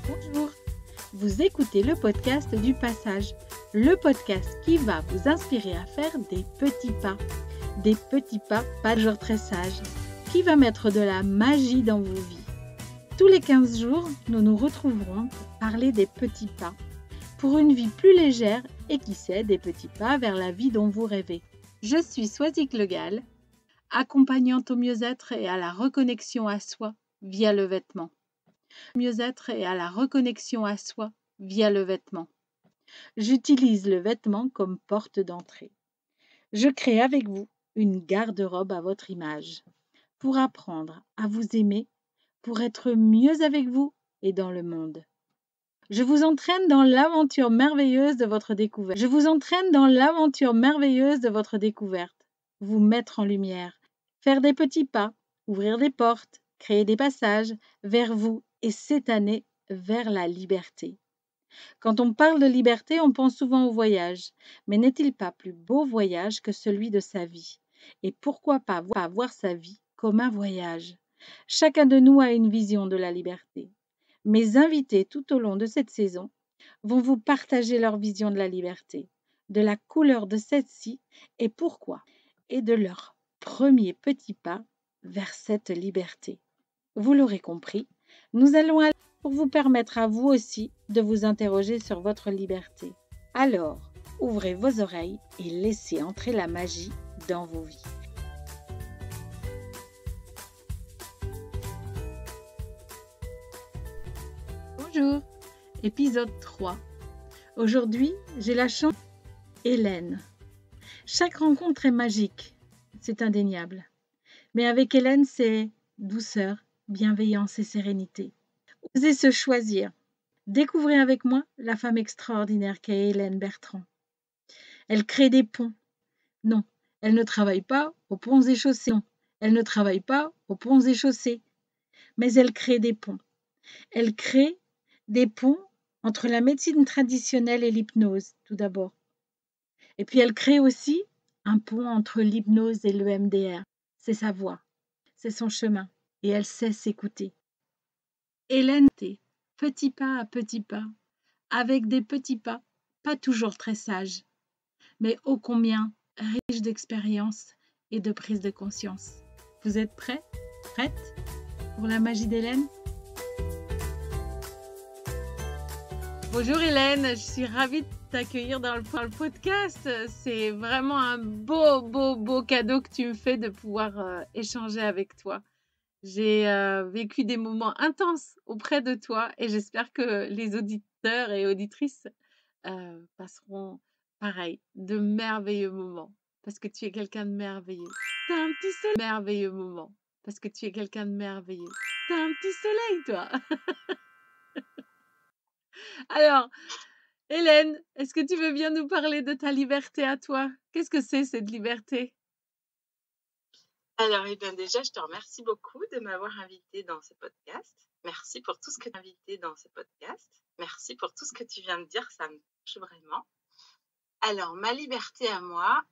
Bonjour, vous écoutez le podcast du Passage, le podcast qui va vous inspirer à faire des petits pas. Des petits pas, pas toujours très sages, qui va mettre de la magie dans vos vies. Tous les 15 jours, nous nous retrouverons pour parler des petits pas, pour une vie plus légère et qui sait, des petits pas vers la vie dont vous rêvez. Je suis Swazik Le Gall, accompagnante au mieux-être et à la reconnexion à soi via le vêtement. Mieux-être et à la reconnexion à soi via le vêtement. J'utilise le vêtement comme porte d'entrée. Je crée avec vous une garde-robe à votre image pour apprendre à vous aimer, pour être mieux avec vous et dans le monde. Je vous entraîne dans l'aventure merveilleuse de votre découverte. Vous mettre en lumière, faire des petits pas, ouvrir des portes, créer des passages vers vous et cette année vers la liberté. Quand on parle de liberté, on pense souvent au voyage, mais n'est-il pas plus beau voyage que celui de sa vie? Et pourquoi pas voir sa vie comme un voyage? Chacun de nous a une vision de la liberté. Mes invités tout au long de cette saison vont vous partager leur vision de la liberté, de la couleur de celle-ci et pourquoi, et de leur premier petit pas vers cette liberté. Vous l'aurez compris, nous allons aller pour vous permettre à vous aussi de vous interroger sur votre liberté. Alors, ouvrez vos oreilles et laissez entrer la magie dans vos vies. Bonjour, épisode 3. Aujourd'hui, j'ai la chance Hélène. Chaque rencontre est magique, c'est indéniable. Mais avec Hélène, c'est douceur, bienveillance et sérénité. Osez se choisir. Découvrez avec moi la femme extraordinaire qu'est Hélène Bertrand. Elle crée des ponts. Non, elle ne travaille pas aux ponts et chaussées. Mais elle crée des ponts. Elle crée des ponts entre la médecine traditionnelle et l'hypnose, tout d'abord. Et puis elle crée aussi un pont entre l'hypnose et le MDR. C'est sa voix, c'est son chemin. Et elle sait s'écouter. Hélène, petit pas à petit pas, avec des petits pas, pas toujours très sages, mais ô combien riches d'expérience et de prise de conscience. Vous êtes prêts? Prête pour la magie d'Hélène? Bonjour Hélène, je suis ravie de t'accueillir dans le podcast. C'est vraiment un beau cadeau que tu me fais de pouvoir échanger avec toi. J'ai vécu des moments intenses auprès de toi et j'espère que les auditeurs et auditrices passeront pareil, de merveilleux moments parce que tu es quelqu'un de merveilleux. T'as un petit soleil, merveilleux moment parce que tu es quelqu'un de merveilleux. T'as un petit soleil, toi. Alors, Hélène, est-ce que tu veux bien nous parler de ta liberté à toi? Qu'est-ce que c'est cette liberté? Alors, déjà, je te remercie beaucoup de m'avoir invitée dans ce podcast. Merci pour tout ce que tu as invité dans ce podcast. Merci pour tout ce que tu viens de dire, ça me touche vraiment. Alors, ma liberté à moi,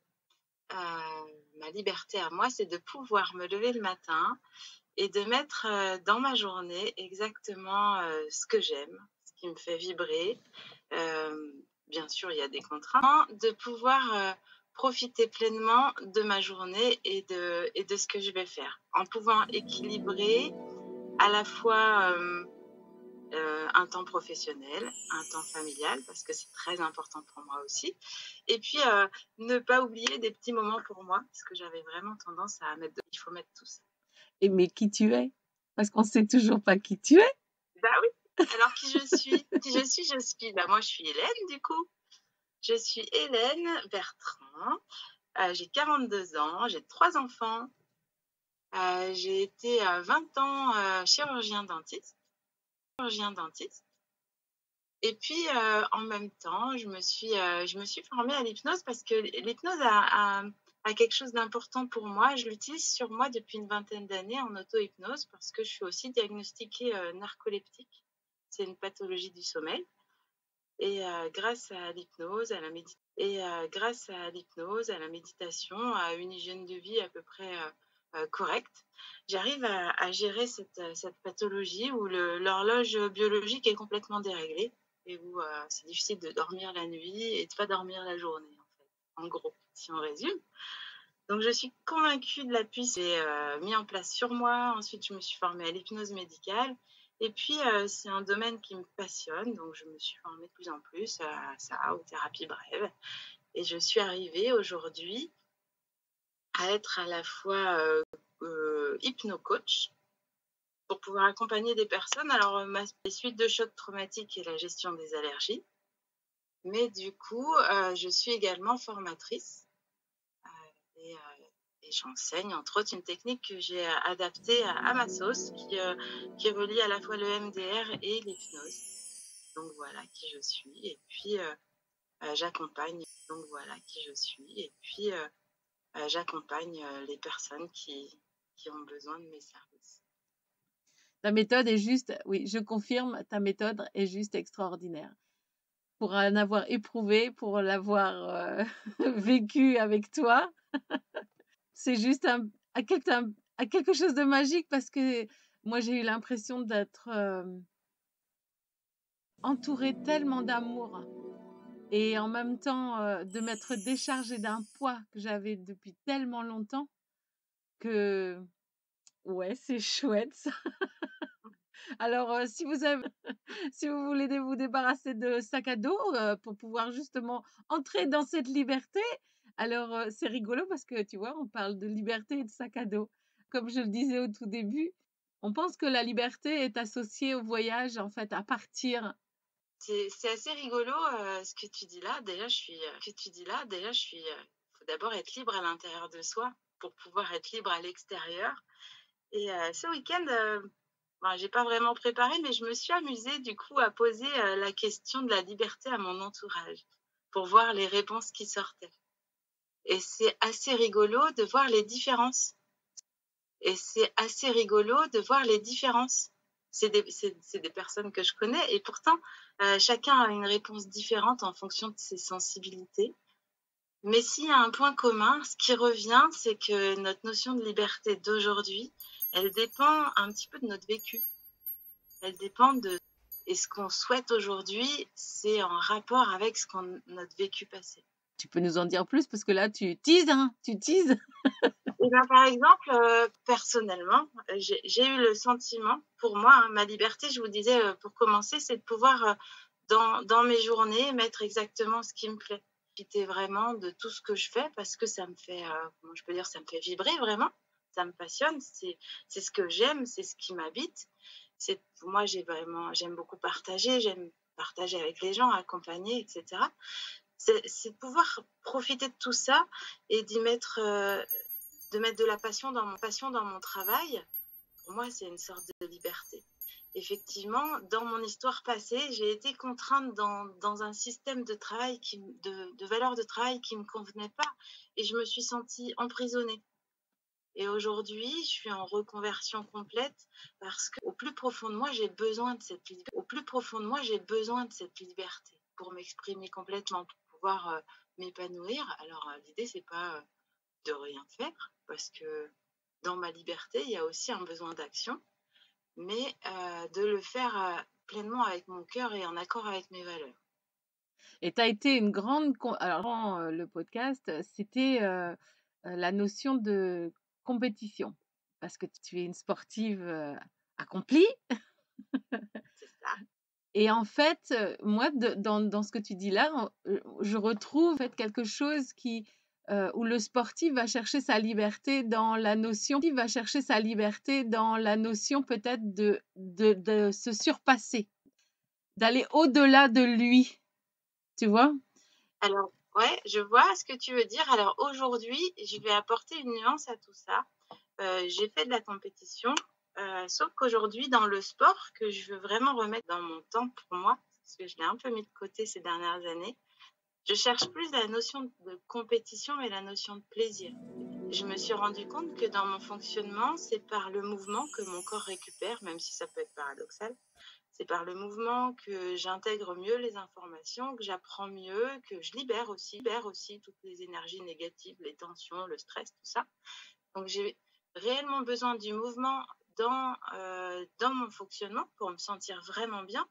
c'est de pouvoir me lever le matin et de mettre dans ma journée exactement ce que j'aime, ce qui me fait vibrer. Bien sûr, il y a des contraintes. De pouvoir profiter pleinement de ma journée et de ce que je vais faire, en pouvant équilibrer à la fois un temps professionnel, un temps familial, parce que c'est très important pour moi aussi, et puis ne pas oublier des petits moments pour moi, parce que j'avais vraiment tendance à mettre, il faut mettre tout ça. Et mais qui tu es? Parce qu'on ne sait toujours pas qui tu es. Bah oui, alors qui je suis? Moi je suis Hélène du coup. Je suis Hélène Bertrand, j'ai 42 ans, j'ai 3 enfants, j'ai été 20 ans chirurgien dentiste. Et puis en même temps, je me suis formée à l'hypnose parce que l'hypnose a quelque chose d'important pour moi. Je l'utilise sur moi depuis une vingtaine d'années en auto-hypnose parce que je suis aussi diagnostiquée narcoleptique. C'est une pathologie du sommeil. Et grâce à l'hypnose, à la méditation, à une hygiène de vie à peu près correcte, j'arrive à gérer cette pathologie où l'horloge biologique est complètement déréglée et où c'est difficile de dormir la nuit et de pas dormir la journée, en fait, en gros, si on résume. Donc, je suis convaincue de l'appui, c'est mis en place sur moi. Ensuite, je me suis formée à l'hypnose médicale. Et puis, c'est un domaine qui me passionne, donc je me suis formée de plus en plus à ça, aux thérapies brèves. Et je suis arrivée aujourd'hui à être à la fois hypno-coach pour pouvoir accompagner des personnes. Alors, ma suite de chocs traumatiques et la gestion des allergies. Mais du coup, je suis également formatrice et, j'enseigne entre autres une technique que j'ai adaptée à ma sauce qui relie à la fois le MDR et l'hypnose. Donc voilà qui je suis. Et puis, j'accompagne. Donc voilà qui je suis. Et puis, j'accompagne les personnes qui ont besoin de mes services. Ta méthode est juste, oui, je confirme, ta méthode est juste extraordinaire. Pour en avoir éprouvé, pour l'avoir vécu avec toi, c'est juste à quelque chose de magique parce que moi, j'ai eu l'impression d'être entourée tellement d'amour et en même temps de m'être déchargée d'un poids que j'avais depuis tellement longtemps que, ouais, c'est chouette ça. Alors, si vous voulez vous débarrasser de sac à dos pour pouvoir justement entrer dans cette liberté, alors c'est rigolo parce que tu vois, on parle de liberté et de sac à dos. Comme je le disais au tout début, on pense que la liberté est associée au voyage, en fait, à partir. C'est assez rigolo ce que tu dis là. Déjà, faut d'abord être libre à l'intérieur de soi pour pouvoir être libre à l'extérieur. Et ce week-end, j'ai pas vraiment préparé, mais je me suis amusée du coup à poser la question de la liberté à mon entourage pour voir les réponses qui sortaient. Et c'est assez rigolo de voir les différences. C'est des personnes que je connais et pourtant, chacun a une réponse différente en fonction de ses sensibilités. Mais s'il y a un point commun, ce qui revient, c'est que notre notion de liberté d'aujourd'hui, elle dépend un petit peu de notre vécu. Elle dépend de... Et ce qu'on souhaite aujourd'hui, c'est en rapport avec notre vécu passé. Tu peux nous en dire plus parce que là, tu teases, hein, tu teases. Et ben, par exemple, personnellement, j'ai eu le sentiment, pour moi, hein, ma liberté, je vous disais pour commencer, c'est de pouvoir, dans mes journées, mettre exactement ce qui me plaît. Profiter vraiment de tout ce que je fais parce que ça me fait, comment je peux dire, ça me fait vibrer vraiment, ça me passionne, c'est ce que j'aime, c'est ce qui m'habite. Moi, j'aime beaucoup partager, j'aime partager avec les gens, accompagner, etc. C'est de pouvoir profiter de tout ça et de mettre de la passion dans mon travail. Pour moi, c'est une sorte de liberté. Effectivement, dans mon histoire passée, j'ai été contrainte dans un système de travail, de valeurs de travail qui ne me convenait pas et je me suis sentie emprisonnée. Et aujourd'hui, je suis en reconversion complète parce qu'au plus profond de moi, j'ai besoin de cette liberté. Au plus profond de moi, j'ai besoin de cette liberté pour m'exprimer complètement, pour pouvoir m'épanouir. Alors, l'idée, c'est pas de rien faire parce que dans ma liberté, il y a aussi un besoin d'action, mais de le faire pleinement avec mon cœur et en accord avec mes valeurs. Et tu as été une grande... Alors, avant le podcast, c'était la notion de compétition. Parce que tu es une sportive accomplie. C'est ça. Et en fait, moi, dans ce que tu dis là, je retrouve en fait, quelque chose où le sportif va chercher sa liberté dans la notion, peut-être de se surpasser, d'aller au-delà de lui, tu vois? Alors, ouais, je vois ce que tu veux dire. Alors aujourd'hui, je vais apporter une nuance à tout ça. J'ai fait de la compétition, sauf qu'aujourd'hui, dans le sport, que je veux vraiment remettre dans mon temps pour moi, parce que je l'ai un peu mis de côté ces dernières années, je cherche plus la notion de compétition, mais la notion de plaisir. Je me suis rendu compte que dans mon fonctionnement, c'est par le mouvement que mon corps récupère, même si ça peut être paradoxal. C'est par le mouvement que j'intègre mieux les informations, que j'apprends mieux, que je libère aussi toutes les énergies négatives, les tensions, le stress, tout ça. Donc réellement besoin du mouvement dans mon fonctionnement pour me sentir vraiment bien.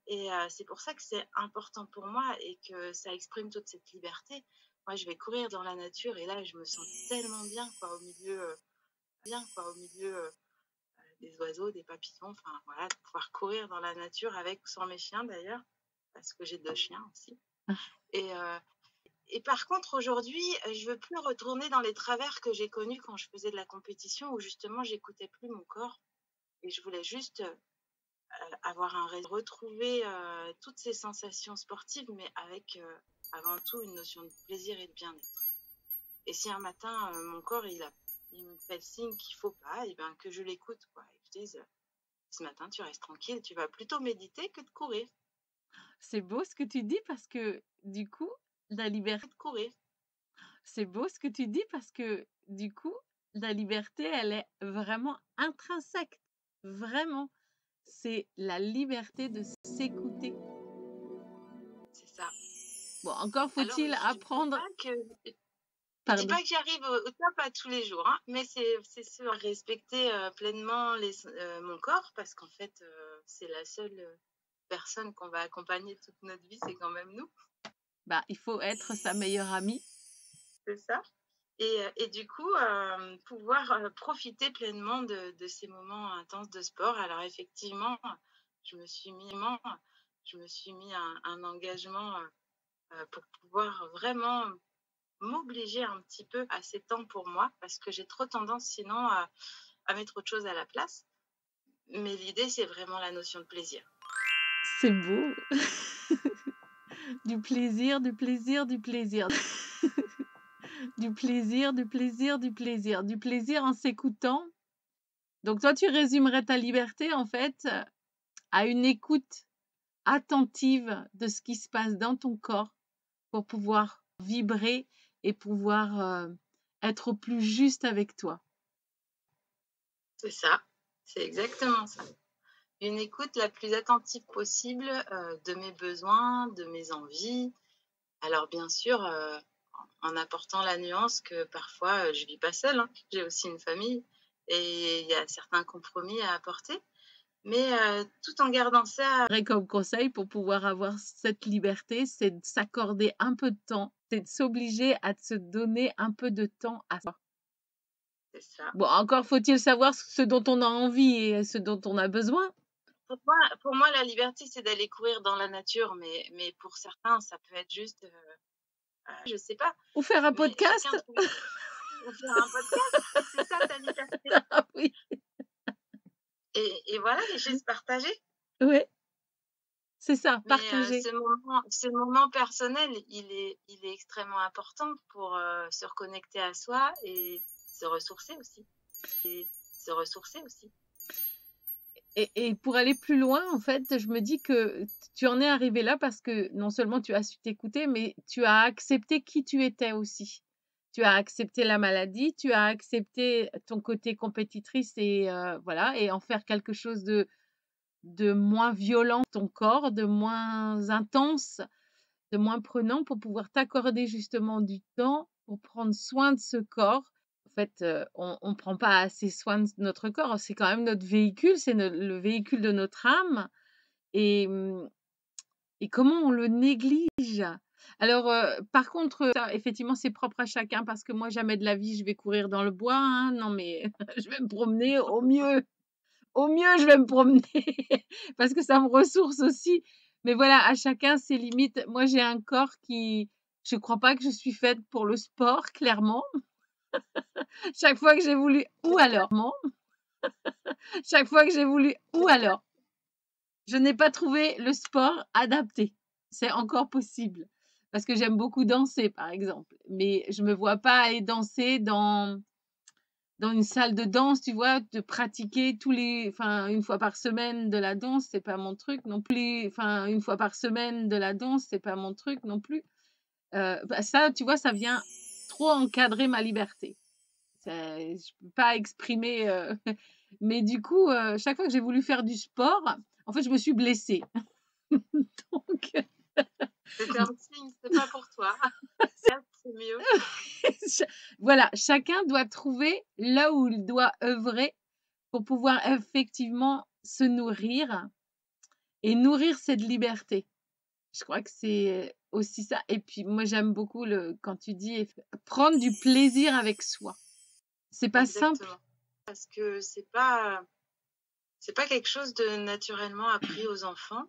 Et c'est pour ça que c'est important pour moi et que ça exprime toute cette liberté. Moi, je vais courir dans la nature et là, je me sens tellement bien, quoi, au milieu des oiseaux, des papillons, enfin voilà, de pouvoir courir dans la nature avec ou sans mes chiens d'ailleurs, parce que j'ai 2 chiens aussi. Et, et par contre, aujourd'hui, je veux plus retourner dans les travers que j'ai connus quand je faisais de la compétition, où justement, j'écoutais plus mon corps et je voulais juste avoir retrouver toutes ces sensations sportives, mais avec avant tout une notion de plaisir et de bien-être. Et si un matin, mon corps, il me fait le signe qu'il faut pas, et ben que je l'écoute, quoi. Et que je dise, ce matin, tu restes tranquille, tu vas plutôt méditer que de courir. C'est beau ce que tu dis parce que du coup, la liberté, De courir. c'est beau ce que tu dis parce que du coup, la liberté, elle est vraiment intrinsèque. Vraiment. C'est la liberté de s'écouter. C'est ça. Bon, encore Alors, faut-il apprendre. je dis Pardon. pas que j'arrive au top à tous les jours, hein, mais c'est sûr, respecter pleinement mon corps, parce qu'en fait, c'est la seule personne qu'on va accompagner toute notre vie, c'est quand même nous. Bah, il faut être sa meilleure amie. C'est ça. Et du coup, pouvoir profiter pleinement de ces moments intenses de sport. Alors effectivement, je me suis mis un engagement pour pouvoir vraiment m'obliger un petit peu à ces temps pour moi, parce que j'ai trop tendance sinon à mettre autre chose à la place. Mais l'idée, c'est vraiment la notion de plaisir. C'est beau. Du plaisir, du plaisir, du plaisir. Du plaisir, du plaisir, du plaisir. Du plaisir en s'écoutant. Donc toi, tu résumerais ta liberté en fait à une écoute attentive de ce qui se passe dans ton corps pour pouvoir vibrer et pouvoir être au plus juste avec toi. C'est ça, c'est exactement ça. Une écoute la plus attentive possible de mes besoins, de mes envies. Alors bien sûr, en apportant la nuance que parfois je vis pas seule, hein. J'ai aussi une famille et il y a certains compromis à apporter. Mais tout en gardant ça. Comme conseil pour pouvoir avoir cette liberté, c'est de s'accorder un peu de temps, c'est de s'obliger à se donner un peu de temps à soi. C'est ça. Bon, encore faut-il savoir ce dont on a envie et ce dont on a besoin. Pour moi, la liberté, c'est d'aller courir dans la nature, mais pour certains, ça peut être juste, je sais pas. Ou faire un podcast. Ou faire un podcast, c'est ça ta liberté. Ah oui. Et voilà, les choses partagées. Oui, c'est ça, Mais partager. ce moment personnel, il est extrêmement important pour se reconnecter à soi et se ressourcer aussi. Et pour aller plus loin, en fait, je me dis que tu en es arrivé là parce que non seulement tu as su t'écouter, mais tu as accepté qui tu étais aussi. Tu as accepté la maladie, tu as accepté ton côté compétitrice et voilà, et en faire quelque chose de moins violent, ton corps, de moins intense, de moins prenant pour pouvoir t'accorder justement du temps pour prendre soin de ce corps. En fait, on ne prend pas assez soin de notre corps. C'est quand même notre véhicule, c'est le véhicule de notre âme. Et comment on le néglige? Alors, par contre, ça, effectivement, c'est propre à chacun parce que moi, jamais de la vie, je vais courir dans le bois. Hein. Non, mais je vais me promener au mieux. Au mieux, je vais me promener parce que ça me ressource aussi. Mais voilà, à chacun ses limites. Moi, j'ai un corps je crois pas que je suis faite pour le sport, clairement. Chaque fois que j'ai voulu, ou alors, chaque fois que j'ai voulu, ou alors, je n'ai pas trouvé le sport adapté. C'est encore possible parce que j'aime beaucoup danser, par exemple. Mais je me vois pas aller danser dans une salle de danse, tu vois, de pratiquer une fois par semaine de la danse, c'est pas mon truc non plus. Une fois par semaine de la danse, c'est pas mon truc non plus. Ça, tu vois, ça vient trop encadrer ma liberté. Je peux pas exprimer. Mais du coup, chaque fois que j'ai voulu faire du sport, en fait, je me suis blessée. Donc, c'était un signe, c'est pas pour toi. C'est mieux. Cha voilà, chacun doit trouver là où il doit œuvrer pour pouvoir effectivement se nourrir et nourrir cette liberté. Je crois que c'est aussi ça et puis moi j'aime beaucoup le quand tu dis prendre du plaisir avec soi. C'est pas simple. Exactement. Parce que c'est pas quelque chose de naturellement appris aux enfants,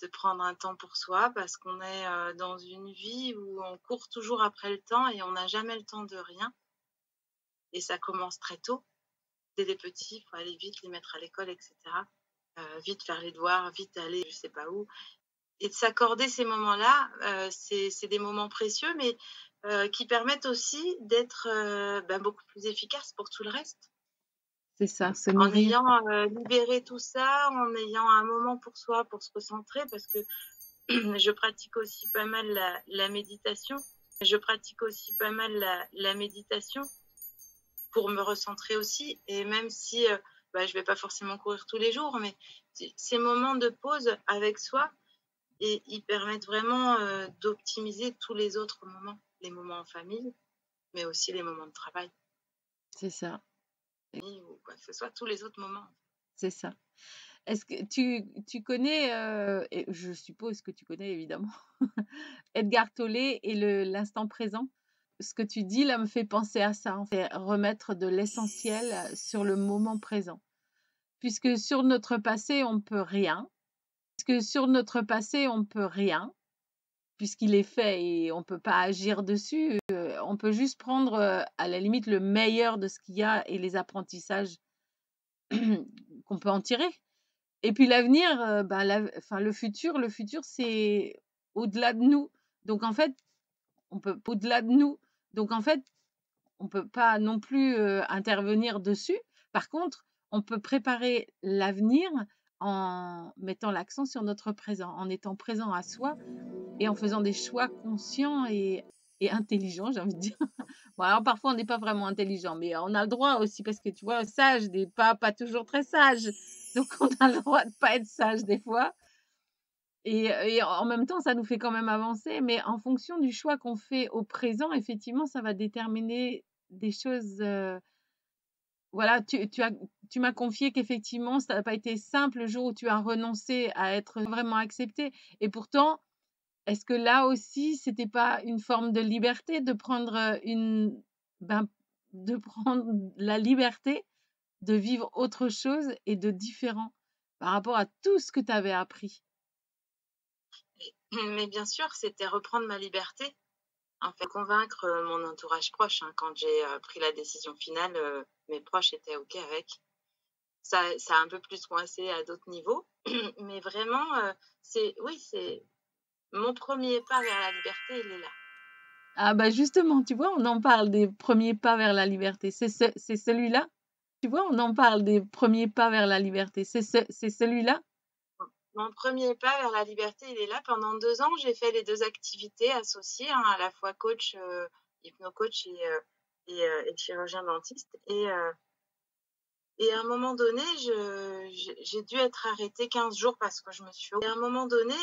de prendre un temps pour soi parce qu'on est, dans une vie où on court toujours après le temps et on n'a jamais le temps de rien et ça commence très tôt. Dès les petits, il faut aller vite, les mettre à l'école et cetera, vite faire les devoirs, vite aller je sais pas où et de s'accorder ces moments-là, c'est des moments précieux mais qui permettent aussi d'être, beaucoup plus efficaces pour tout le reste. C'est ça, se En nourrir. ayant, libéré tout ça, en ayant un moment pour soi, pour se recentrer parce que je pratique aussi pas mal la méditation. Je pratique aussi pas mal la méditation pour me recentrer aussi et même si, je vais pas forcément courir tous les jours, mais ces moments de pause avec soi et ils permettent vraiment, d'optimiser tous les autres moments. Les moments en famille, mais aussi les moments de travail C'est ça, ou quoi que ce soit, tous les autres moments. c'est ça. Est-ce que tu connais, et je suppose que tu connais évidemment, Edgar Tolle et le l'instant présent? Ce que tu dis là me fait penser à ça, en fait, remettre de l'essentiel, sur le moment présent. Puisque sur notre passé, on peut rien, puisque sur notre passé, on peut rien, puisqu'il est fait et on peut pas agir dessus, on peut juste prendre, à la limite le meilleur de ce qu'il y a et les apprentissages qu'on peut en tirer. Et puis l'avenir, le futur, c'est au-delà de nous. Donc en fait, on peut au-delà de nous. Donc en fait, on peut pas non plus, intervenir dessus. Par contre, on peut préparer l'avenir en mettant l'accent sur notre présent, en étant présent à soi et en faisant des choix conscients et intelligents, j'ai envie de dire. Bon alors parfois on n'est pas vraiment intelligent, mais on a le droit aussi parce que tu vois, sage n'est pas toujours très sage. Donc on a le droit de pas être sage des fois et en même temps ça nous fait quand même avancer, mais en fonction du choix qu'on fait au présent, effectivement, ça va déterminer des choses, voilà, tu m'as confié qu'effectivement ça n'a pas été simple le jour où tu as renoncé à être vraiment acceptée et pourtant, est-ce que là aussi, c'était pas une forme de liberté de prendre, ben, de prendre la liberté de vivre autre chose et de différent par rapport à tout ce que tu avais appris? Mais bien sûr, c'était reprendre ma liberté. En fait, convaincre, mon entourage proche, hein. Quand j'ai, pris la décision finale, mes proches étaient OK avec. Ça a un peu plus coincé à d'autres niveaux, mais vraiment, c'est mon premier pas vers la liberté, il est là. Ah bah, justement, tu vois, on en parle des premiers pas vers la liberté. C'est celui-là? Tu vois, on en parle des premiers pas vers la liberté. C'est celui-là? Mon premier pas vers la liberté, il est là. Pendant 2 ans, j'ai fait les 2 activités associées, hein, à la fois coach, hypno-coach et chirurgien dentiste et à un moment donné, j'ai dû être arrêtée 15 jours parce que je me suis et à un moment donné,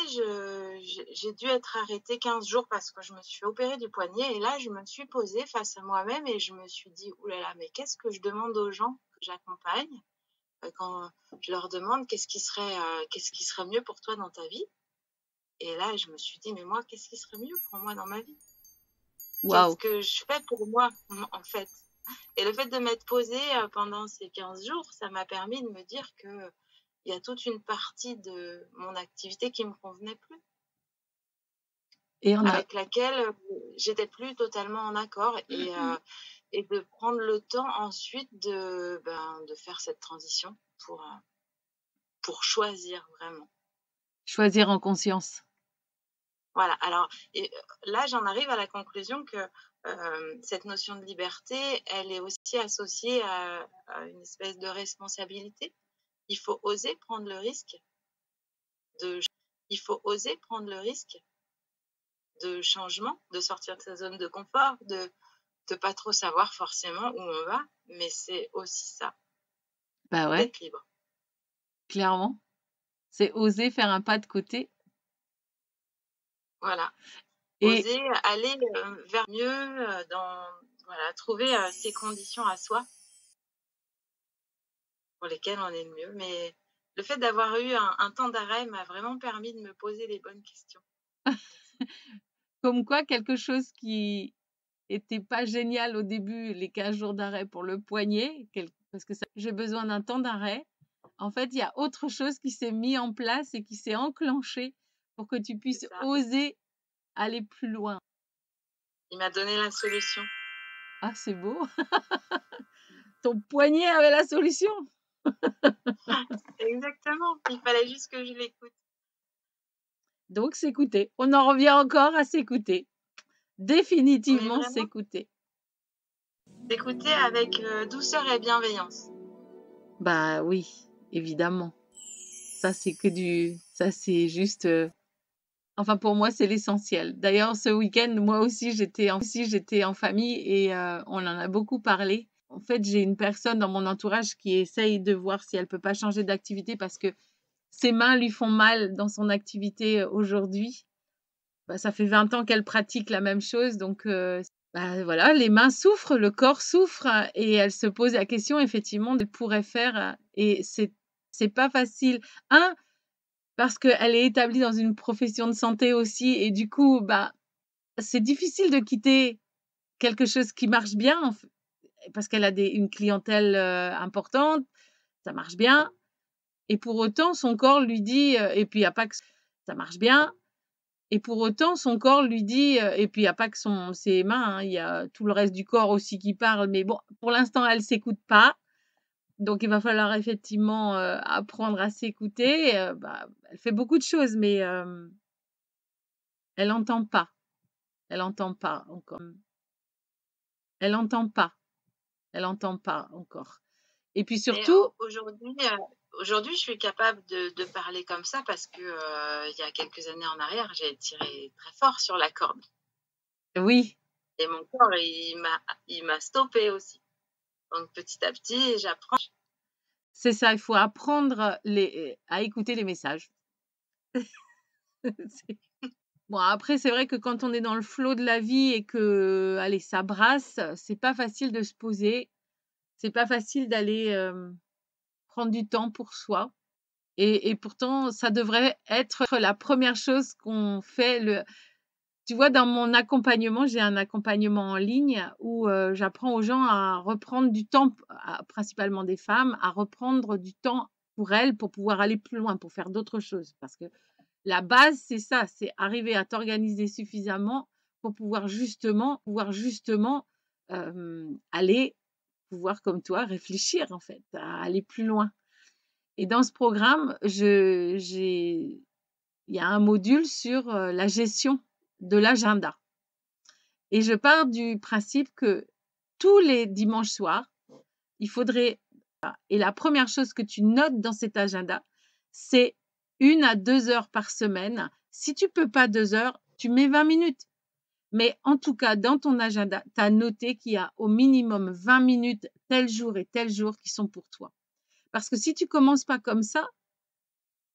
j'ai dû être arrêtée 15 jours parce que je me suis opérée du poignet et là, je me suis posée face à moi-même et je me suis dit: «Ouh là là, mais qu'est-ce que je demande aux gens que j'accompagne, quand je leur demande qu'est-ce qui serait mieux pour toi dans ta vie?» Et là, je me suis dit: «Mais moi, qu'est-ce qui serait mieux pour moi dans ma vie? Qu'est-ce Waouh! que je fais pour moi, en fait?» Et le fait de m'être posée, pendant ces 15 jours, ça m'a permis de me dire qu'il y a toute une partie de mon activité qui me convenait plus, Et on a avec laquelle, j'étais plus totalement en accord et de prendre le temps ensuite de faire cette transition pour choisir vraiment. choisir en conscience. Voilà, alors et là, j'en arrive à la conclusion que, cette notion de liberté, elle est aussi associée à une espèce de responsabilité. Il faut oser prendre le risque de il faut oser prendre le risque de changement, de sortir de sa zone de confort, de pas trop savoir forcément où on va, mais c'est aussi ça, Bah ouais, d'être libre. clairement. C'est oser faire un pas de côté Voilà, et oser aller, vers mieux, dans voilà, trouver ses conditions à soi pour lesquelles on est le mieux. Mais le fait d'avoir eu un temps d'arrêt m'a vraiment permis de me poser les bonnes questions. Comme quoi, quelque chose qui était pas génial au début, les 15 jours d'arrêt pour le poignet, parce que j'ai besoin d'un temps d'arrêt. En fait, il y a autre chose qui s'est mis en place et qui s'est enclenché pour que tu C'est puisses ça. oser aller plus loin. Il m'a donné la solution. Ah, c'est beau. Ton poignet avait la solution. Exactement. Il fallait juste que je l'écoute. Donc, s'écouter. On en revient encore à s'écouter. Mais Définitivement vraiment, s'écouter. d'écouter avec douceur et bienveillance. Bah oui, évidemment. Ça, c'est juste. Enfin, pour moi, c'est l'essentiel. D'ailleurs, ce week-end, moi aussi, j'étais en famille et on en a beaucoup parlé. En fait, j'ai une personne dans mon entourage qui essaye de voir si elle peut pas changer d'activité parce que ses mains lui font mal dans son activité aujourd'hui. Bah, ça fait 20 ans qu'elle pratique la même chose, donc bah, voilà, les mains souffrent, le corps souffre et elle se pose la question effectivement de pourrait faire et c'est pas facile. Parce qu'elle est établie dans une profession de santé aussi et du coup, bah, c'est difficile de quitter quelque chose qui marche bien parce qu'elle a une clientèle importante, ça marche bien et pour autant son corps lui dit et puis il y a pas que ça marche bien et pour autant son corps lui dit et puis il y a pas que ses mains, hein, il y a tout le reste du corps aussi qui parle mais bon, pour l'instant elle s'écoute pas. Donc il va falloir effectivement apprendre à s'écouter, bah, elle fait beaucoup de choses mais elle entend pas. Elle entend pas encore. Elle entend pas. Elle entend pas encore. Et puis Mais surtout, aujourd'hui, je suis capable de parler comme ça parce que il y a quelques années en arrière, j'ai tiré très fort sur la corde. oui, Et mon corps, il m'a stoppé aussi. Donc petit à petit, j'apprends. c'est ça, il faut apprendre à écouter les messages. Bon, après, c'est vrai que quand on est dans le flot de la vie et que, allez, ça brasse, c'est pas facile de se poser. C'est pas facile d'aller prendre du temps pour soi. Et pourtant, ça devrait être la première chose qu'on fait. Tu vois, dans mon accompagnement, j'ai un accompagnement en ligne où j'apprends aux gens à reprendre du temps, principalement des femmes, à reprendre du temps pour elles, pour pouvoir aller plus loin, pour faire d'autres choses. Parce que la base, c'est ça, c'est arriver à t'organiser suffisamment pour pouvoir justement aller, pouvoir comme toi, réfléchir en fait, à aller plus loin. Et dans ce programme, il y a un module sur la gestion de l'agenda. Et je pars du principe que tous les dimanches soirs, il faudrait, et la première chose que tu notes dans cet agenda, c'est 1 à 2 heures par semaine. Si tu peux pas 2 heures, tu mets 20 minutes. Mais en tout cas, dans ton agenda, tu as noté qu'il y a au minimum 20 minutes tel jour et tel jour qui sont pour toi. Parce que si tu commences pas comme ça,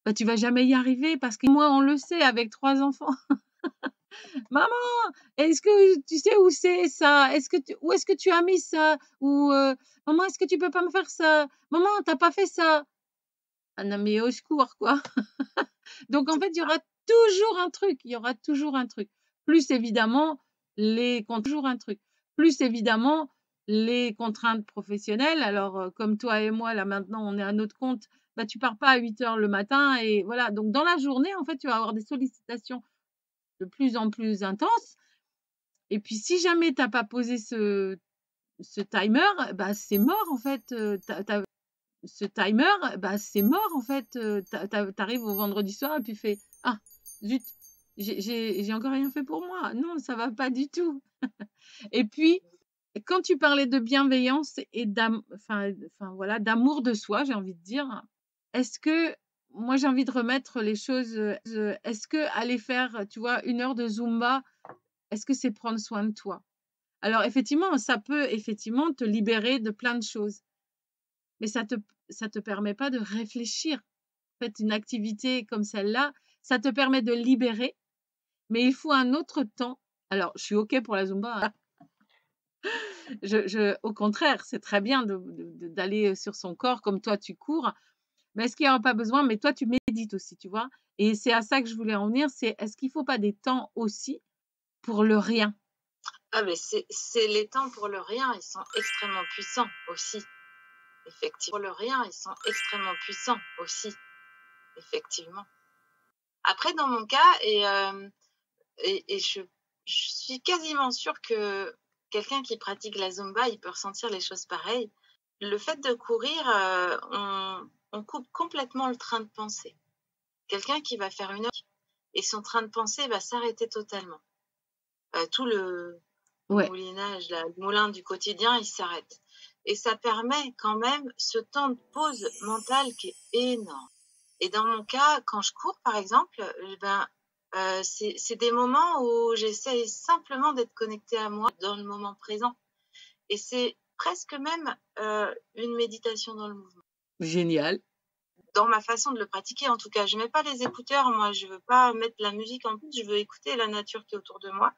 bah, tu vas jamais y arriver parce que moi, on le sait avec 3 enfants. Maman, est-ce que tu sais où c'est ça? Où est-ce que tu as mis ça? Ou maman, est-ce que tu peux pas me faire ça? Maman, t'as pas fait ça? Ah non, mais au secours, quoi. Donc, en fait, il y aura toujours un truc. Il y aura toujours un truc. Plus évidemment, toujours un truc. Plus évidemment, les contraintes professionnelles. Alors, comme toi et moi, là, maintenant, on est à notre compte. Bah, tu pars pas à 8 heures le matin et voilà. Donc, dans la journée, en fait, tu vas avoir des sollicitations de plus en plus intenses. Et puis, si jamais tu as pas posé ce timer, bah, c'est mort, en fait. Ce timer, bah, c'est mort, en fait. Tu arrives au vendredi soir et puis tu fais ah, zut, j'ai encore rien fait pour moi. Non, ça va pas du tout. Et puis, quand tu parlais de bienveillance et voilà, d'amour de soi, j'ai envie de dire, est-ce que moi, j'ai envie de remettre les choses, est-ce que aller faire, tu vois, 1 heure de Zumba, est-ce que c'est prendre soin de toi? Alors effectivement, ça peut effectivement te libérer de plein de choses, mais ça te permet pas de réfléchir. En fait, une activité comme celle-là, ça te permet de libérer, mais il faut un autre temps. Alors, je suis OK pour la Zumba, hein. Au contraire, c'est très bien d'aller sur son corps comme toi tu cours, mais est-ce qu'il n'y aura pas besoin, mais toi tu médites aussi, tu vois? Et c'est à ça que je voulais en venir, c'est est-ce qu'il ne faut pas des temps aussi pour le rien? Ah, mais c'est les temps pour le rien, ils sont extrêmement puissants aussi, effectivement. Pour le rien, ils sont extrêmement puissants aussi, effectivement. Après, dans mon cas, et je suis quasiment sûre que quelqu'un qui pratique la Zumba, il peut ressentir les choses pareilles. Le fait de courir, on coupe complètement le train de pensée. Quelqu'un qui va faire une heure et son train de pensée va s'arrêter totalement. Tout le Ouais, moulinage, le moulin du quotidien, il s'arrête. Et ça permet quand même ce temps de pause mentale qui est énorme. Et dans mon cas, quand je cours, par exemple, c'est des moments où j'essaie simplement d'être connectée à moi dans le moment présent. Et c'est presque même une méditation dans le mouvement. génial. Dans ma façon de le pratiquer, en tout cas, je mets pas les écouteurs. Moi, je veux pas mettre la musique en plus. Je veux écouter la nature qui est autour de moi.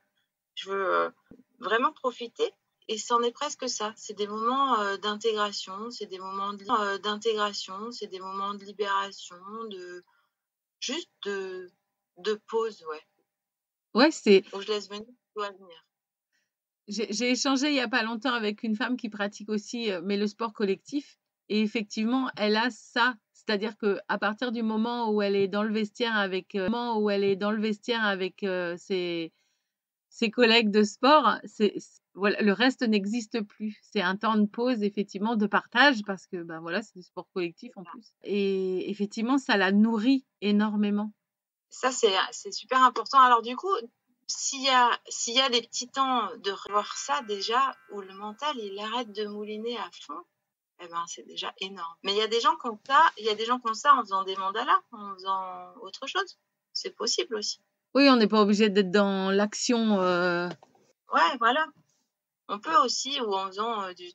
Je veux vraiment profiter. Et c'en est presque ça. C'est des moments d'intégration, c'est des moments d'intégration, c'est des moments de libération, juste de pause, ouais. Ouais, c'est Où je laisse venir ce qui doit venir. j'ai échangé il y a pas longtemps avec une femme qui pratique aussi, mais le sport collectif et effectivement, elle a ça. C'est-à-dire qu'à partir du moment où elle est dans le vestiaire avec, ses collègues de sport, voilà, le reste n'existe plus. C'est un temps de pause, effectivement, de partage parce que, ben, voilà, c'est du sport collectif en plus et effectivement, ça la nourrit énormément. Ça, c'est super important. Alors du coup, s'il y a des petits temps de revoir ça déjà, où le mental, il arrête de mouliner à fond, eh ben, c'est déjà énorme. Mais il y a des gens qui ont ça, en faisant des mandalas, en faisant autre chose. C'est possible aussi. Oui, on n'est pas obligé d'être dans l'action, Ouais, voilà. On peut aussi, ou en faisant du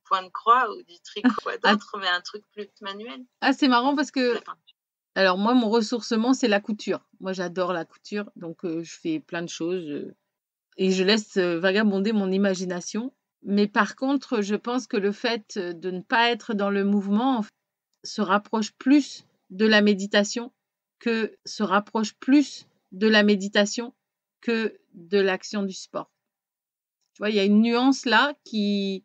point de croix ou du tricot, quoi ah d'autre, mais un truc plus manuel. ah, c'est marrant parce De que la peinture. alors moi, mon ressourcement, c'est la couture. Moi, j'adore la couture, donc je fais plein de choses, et je laisse, vagabonder mon imagination. Mais par contre, je pense que le fait, de ne pas être dans le mouvement, se rapproche plus de la méditation que de l'action du sport. Tu vois, il y a une nuance là qui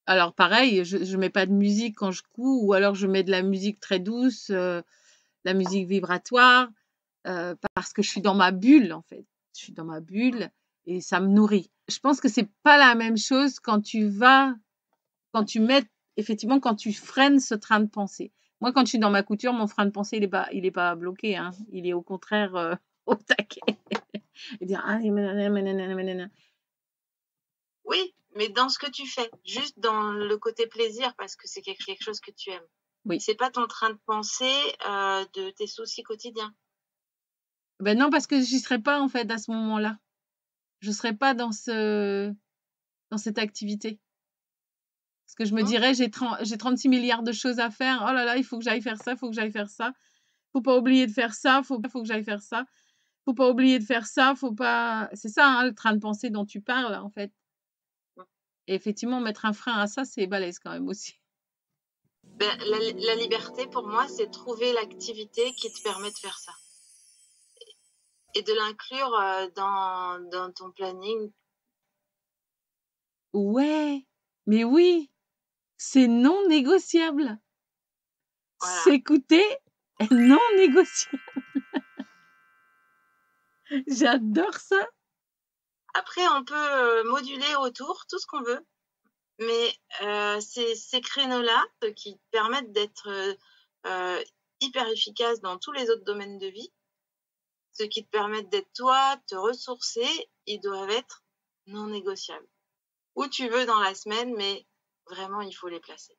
alors pareil, je mets pas de musique quand je cours ou alors je mets de la musique très douce, la musique vibratoire, parce que je suis dans ma bulle, en fait. Je suis dans ma bulle et ça me nourrit. Je pense que c'est pas la même chose quand quand tu freines ce train de pensée. Moi, quand je suis dans ma couture, mon frein de pensée, il est pas bloqué, hein. Il est au contraire, au taquet. Et dire: «Ah nanana». Oui, mais dans ce que tu fais, juste dans le côté plaisir, parce que c'est quelque chose que tu aimes. Oui. C'est pas ton train de penser de tes soucis quotidiens. Ben non, parce que j'y serais pas, en fait, à ce moment-là. Je serais pas dans cette activité. Parce que je me Non. dirais: «J'ai 36 milliards de choses à faire. Oh là là, il faut que j'aille faire ça, il faut que j'aille faire ça. Faut pas oublier de faire ça, faut que j'aille faire ça. Faut pas oublier de faire ça, faut pas» c'est ça, hein, le train de pensée dont tu parles, en fait. Et effectivement, mettre un frein à ça, c'est balèze quand même aussi. Ben, la liberté, pour moi, c'est trouver l'activité qui te permet de faire ça. Et de l'inclure dans ton planning. Ouais, mais oui, c'est non négociable. Voilà. S'écouter est non négociable. J'adore ça. Après, on peut moduler autour tout ce qu'on veut. Mais ces créneaux-là qui te permettent d'être hyper efficace dans tous les autres domaines de vie, ceux qui te permettent d'être toi, te ressourcer, ils doivent être non négociables. Où tu veux dans la semaine, mais vraiment, il faut les placer.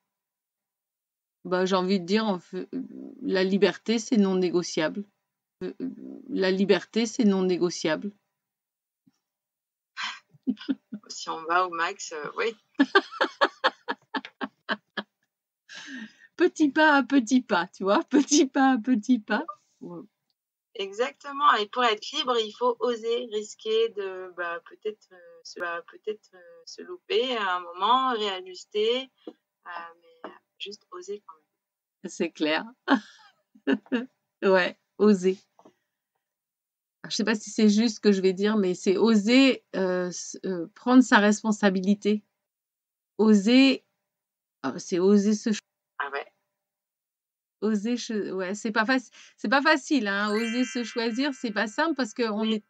Bah, j'ai envie de dire, la liberté, c'est non négociable. La liberté, c'est non négociable. Si on va au max, oui. Petit pas à petit pas, tu vois? Petit pas à petit pas. Ouais. exactement. Et pour être libre, il faut oser, risquer de peut-être se louper à un moment, réajuster, mais juste oser quand même. C'est clair. Ouais, oser. Je ne sais pas si c'est juste ce que je vais dire, mais c'est oser prendre sa responsabilité. Oser, c'est oser se Ah ouais. oser, ouais, c'est pas facile, hein. Oser se choisir, c'est pas simple parce qu'on Oui. est.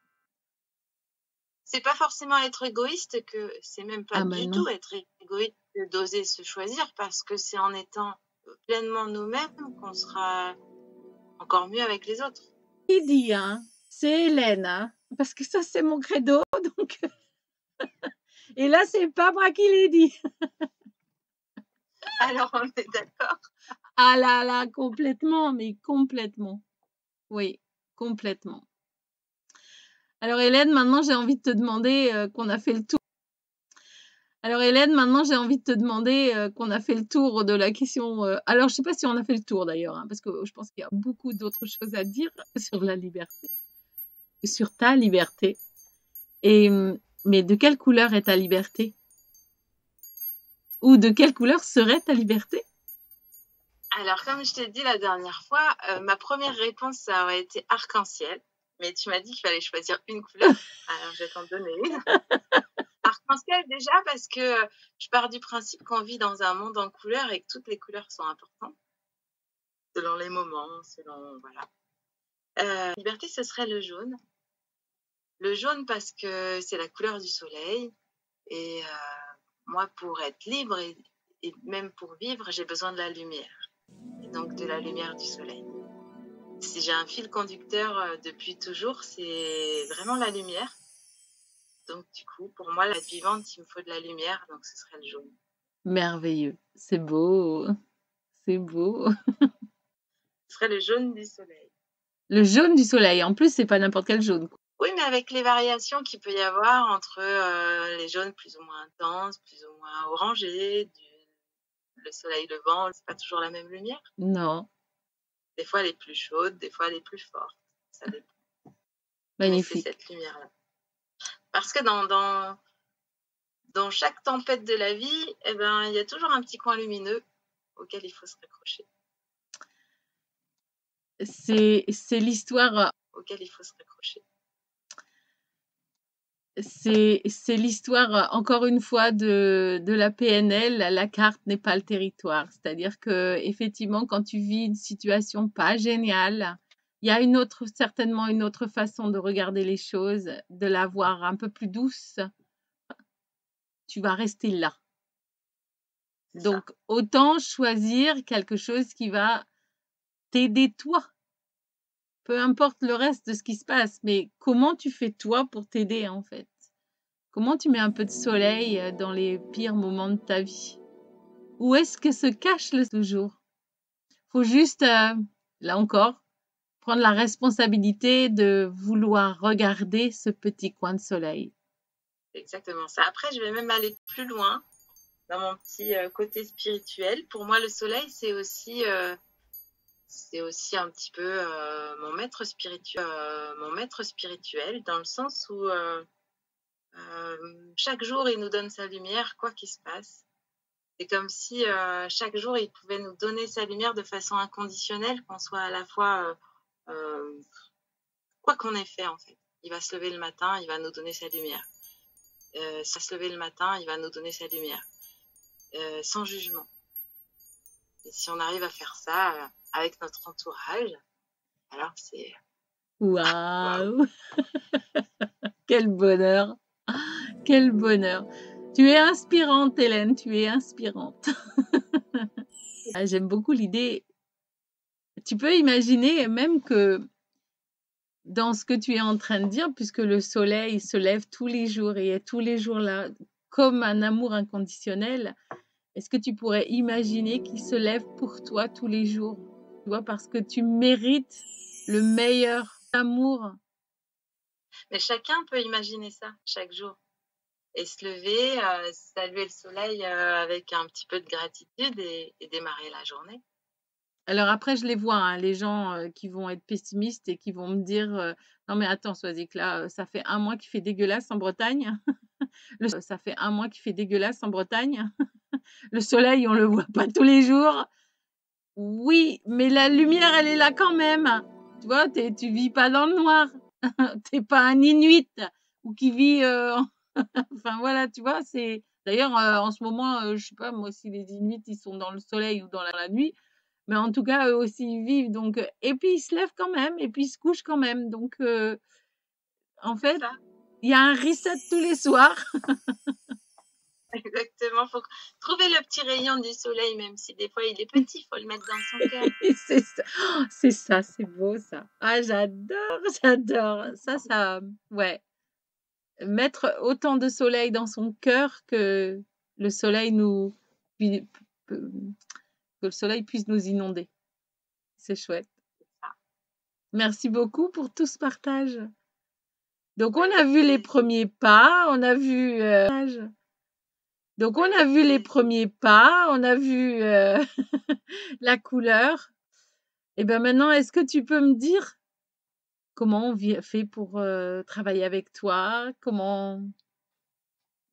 C'est pas forcément être égoïste, que c'est même pas Ah du maintenant. tout être égoïste d'oser se choisir, parce que c'est en étant pleinement nous-mêmes qu'on sera encore mieux avec les autres. Qui dit, hein? C'est Hélène, hein? Parce que ça, c'est mon credo, donc. Et là, c'est pas moi qui l'ai dit. Alors on est d'accord. Ah là là, complètement, mais complètement. Oui, complètement. Alors Hélène, maintenant j'ai envie de te demander qu'on a fait le tour. Alors Hélène, maintenant j'ai envie de te demander qu'on a fait le tour de la question. Alors je sais pas si on a fait le tour d'ailleurs, hein, parce que je pense qu'il y a beaucoup d'autres choses à dire sur la liberté, sur ta liberté. Et mais de quelle couleur est ta liberté? Ou de quelle couleur serait ta liberté? Alors comme je t'ai dit la dernière fois, ma première réponse, ça aurait été arc-en-ciel. Mais tu m'as dit qu'il fallait choisir une couleur, alors je vais t'en donner une. Arc-en-ciel déjà parce que je pars du principe qu'on vit dans un monde en couleurs et que toutes les couleurs sont importantes, selon les moments, selon... Voilà. Liberté, ce serait le jaune. Le jaune parce que c'est la couleur du soleil. Et moi, pour être libre et même pour vivre, j'ai besoin de la lumière. Et donc de la lumière du soleil. Si j'ai un fil conducteur depuis toujours, c'est vraiment la lumière. Donc du coup, pour moi, la vie vivante, il me faut de la lumière, donc ce serait le jaune. Merveilleux, c'est beau, c'est beau. Ce serait le jaune du soleil. Le jaune du soleil, en plus, c'est pas n'importe quel jaune. Oui, mais avec les variations qu'il peut y avoir entre les jaunes plus ou moins intenses, plus ou moins orangés, le soleil levant, c'est pas toujours la même lumière. Non. Des fois, elle est plus chaude, des fois, elle est plus forte. Ça dépend. Magnifique. Mais c'est cette lumière-là. Parce que dans chaque tempête de la vie, eh ben, il y a toujours un petit coin lumineux auquel il faut se raccrocher. C'est l'histoire. Auquel il faut se raccrocher. C'est l'histoire, encore une fois, de la PNL. La carte n'est pas le territoire. C'est-à-dire que effectivement, quand tu vis une situation pas géniale, il y a certainement une autre façon de regarder les choses, de la voir un peu plus douce. Tu vas rester là. Donc, autant choisir quelque chose qui va t'aider toi. Peu importe le reste de ce qui se passe, mais comment tu fais toi pour t'aider en fait? Comment tu mets un peu de soleil dans les pires moments de ta vie? Où est-ce que se cache le jour? Faut juste, là encore, prendre la responsabilité de vouloir regarder ce petit coin de soleil. Exactement ça. Après, je vais même aller plus loin dans mon petit côté spirituel. Pour moi, le soleil, c'est aussi un petit peu mon maître spirituel, dans le sens où chaque jour, il nous donne sa lumière, quoi qu'il se passe. C'est comme si chaque jour, il pouvait nous donner sa lumière de façon inconditionnelle, qu'on soit à la fois quoi qu'on ait fait en fait. Il va se lever le matin, il va nous donner sa lumière. Se lever le matin, il va nous donner sa lumière. Sans jugement. Et si on arrive à faire ça avec notre entourage, alors c'est... Waouh! Quel bonheur! Quel bonheur! Tu es inspirante, Hélène, tu es inspirante. J'aime beaucoup l'idée. Tu peux imaginer même que dans ce que tu es en train de dire, puisque le soleil se lève tous les jours et est tous les jours là, comme un amour inconditionnel, est-ce que tu pourrais imaginer qu'il se lève pour toi tous les jours? Tu vois, parce que tu mérites le meilleur amour. Mais chacun peut imaginer ça chaque jour. Et se lever, saluer le soleil avec un petit peu de gratitude et démarrer la journée. Alors après, je les vois, hein, les gens qui vont être pessimistes et qui vont me dire non, mais attends, Swazik, là, ça fait un mois qu'il fait dégueulasse en Bretagne. Ça fait un mois qu'il fait dégueulasse en Bretagne. Le soleil, on le voit pas tous les jours. Oui, mais la lumière, elle est là quand même. Tu vois, tu vis pas dans le noir. T'es pas un Inuit ou qui vit. Enfin voilà, tu vois, c'est. D'ailleurs, en ce moment, je sais pas, moi, si les Inuits, ils sont dans le soleil ou dans la nuit. Mais en tout cas, eux aussi, ils vivent. Donc, et puis, ils se lèvent quand même. Et puis, ils se couchent quand même. Donc, en fait, Ça, il y a un reset tous les soirs. exactement. Faut trouver le petit rayon du soleil, même si des fois il est petit, il faut le mettre dans son cœur. C'est ça. Oh, c'est ça, c'est beau ça. Ah, j'adore, j'adore. Ça, ouais. Mettre autant de soleil dans son cœur que le soleil que le soleil puisse nous inonder. C'est chouette. Merci beaucoup pour tout ce partage. Donc, on a vu les premiers pas, on a vu donc on a vu les premiers pas, on a vu la couleur. Et bien maintenant, est-ce que tu peux me dire comment on fait pour travailler avec toi? Comment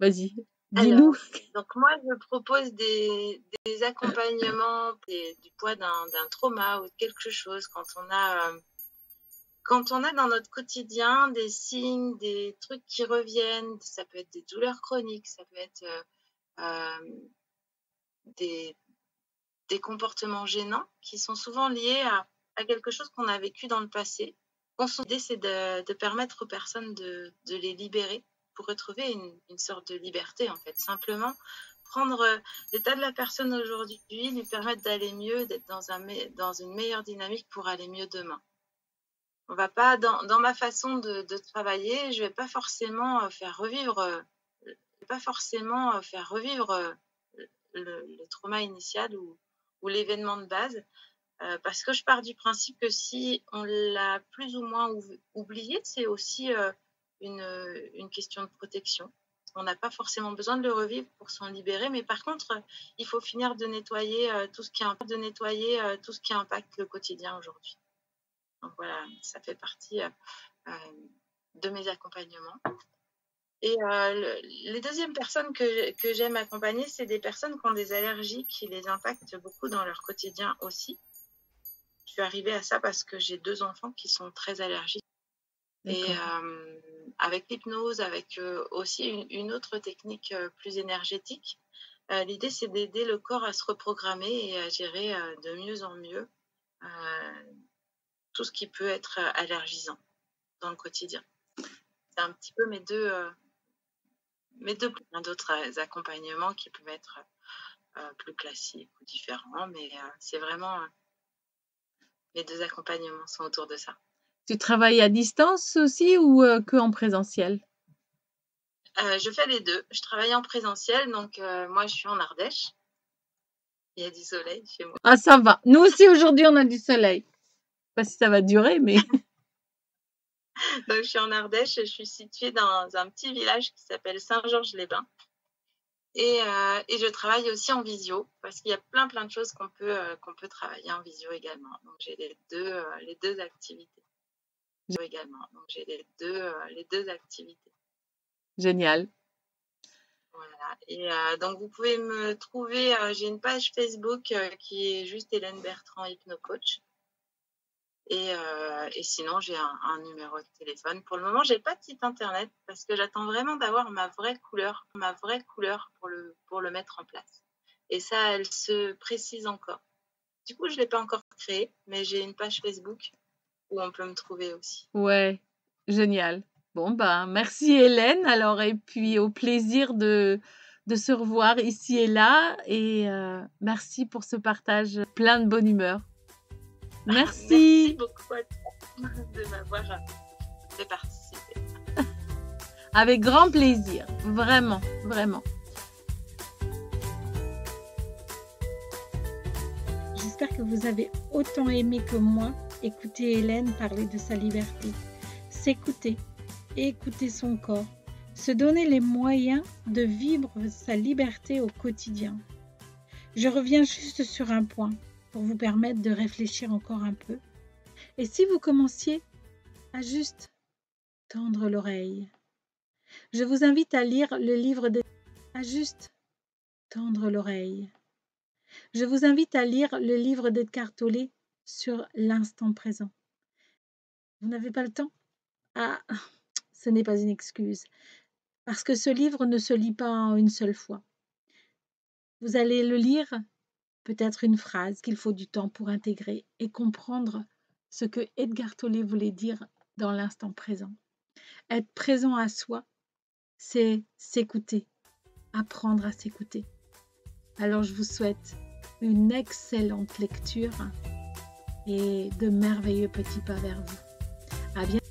Vas-y, dis-nous. Donc moi, je propose des accompagnements du poids d'un trauma ou de quelque chose quand on a dans notre quotidien des signes, des trucs qui reviennent. Ça peut être des douleurs chroniques, ça peut être des comportements gênants qui sont souvent liés à quelque chose qu'on a vécu dans le passé. L'idée, c'est de permettre aux personnes de les libérer pour retrouver une sorte de liberté, en fait. Simplement, prendre l'état de la personne aujourd'hui, lui permettre d'aller mieux, d'être dans une meilleure dynamique pour aller mieux demain. On va pas, dans ma façon de travailler, je vais pas forcément faire revivre le trauma initial ou l'événement de base, parce que je pars du principe que si on l'a plus ou moins oublié, c'est aussi une question de protection. On n'a pas forcément besoin de le revivre pour s'en libérer, mais par contre, il faut finir de nettoyer tout ce qui impacte le quotidien aujourd'hui. Donc voilà, ça fait partie de mes accompagnements. Et les deuxièmes personnes que j'aime accompagner, c'est des personnes qui ont des allergies qui les impactent beaucoup dans leur quotidien aussi. Je suis arrivée à ça parce que j'ai 2 enfants qui sont très allergiques. Et avec l'hypnose, avec aussi une autre technique plus énergétique, l'idée, c'est d'aider le corps à se reprogrammer et à gérer de mieux en mieux tout ce qui peut être allergisant dans le quotidien. C'est un petit peu mes deux d'autres accompagnements qui peuvent être plus classiques ou différents, mais c'est vraiment mes 2 accompagnements sont autour de ça. Tu travailles à distance aussi ou que en présentiel? Je fais les 2. Je travaille en présentiel, donc moi je suis en Ardèche. Il y a du soleil chez moi. Ah, ça va. Nous aussi aujourd'hui on a du soleil. Je sais pas si ça va durer, mais Donc je suis en Ardèche, je suis située dans un petit village qui s'appelle Saint-Georges-les-Bains. Et je travaille aussi en visio parce qu'il y a plein de choses qu'on peut travailler en visio également. Donc j'ai les deux activités. Génial. Voilà. Et donc vous pouvez me trouver, j'ai une page Facebook qui est juste Hélène Bertrand Hypnocoach. Et sinon, j'ai un numéro de téléphone. Pour le moment, j'ai pas de site internet parce que j'attends vraiment d'avoir ma vraie couleur pour le mettre en place. Et ça, elle se précise encore. Du coup, je l'ai pas encore créé, mais j'ai une page Facebook où on peut me trouver aussi. Ouais, génial. Bon, ben, merci Hélène. Alors, et puis au plaisir de se revoir ici et là. Et merci pour ce partage plein de bonne humeur. Merci. Merci beaucoup à toi de m'avoir fait participer. Avec grand plaisir. Vraiment, vraiment. J'espère que vous avez autant aimé que moi écouter Hélène parler de sa liberté. S'écouter, écouter son corps, se donner les moyens de vivre sa liberté au quotidien. Je reviens juste sur un point. pour vous permettre de réfléchir encore un peu. Et si vous commenciez à juste tendre l'oreille, je vous invite à lire le livre à juste tendre l'oreille. Je vous invite à lire le livre d'Eckhart Tolle sur l'instant présent. Vous n'avez pas le temps? Ah, ce n'est pas une excuse, parce que ce livre ne se lit pas en une seule fois. Vous allez le lire, peut-être une phrase qu'il faut du temps pour intégrer et comprendre ce que Eckhart Tolle voulait dire dans l'instant présent. Être présent à soi, c'est s'écouter, apprendre à s'écouter. Alors je vous souhaite une excellente lecture et de merveilleux petits pas vers vous. À bientôt.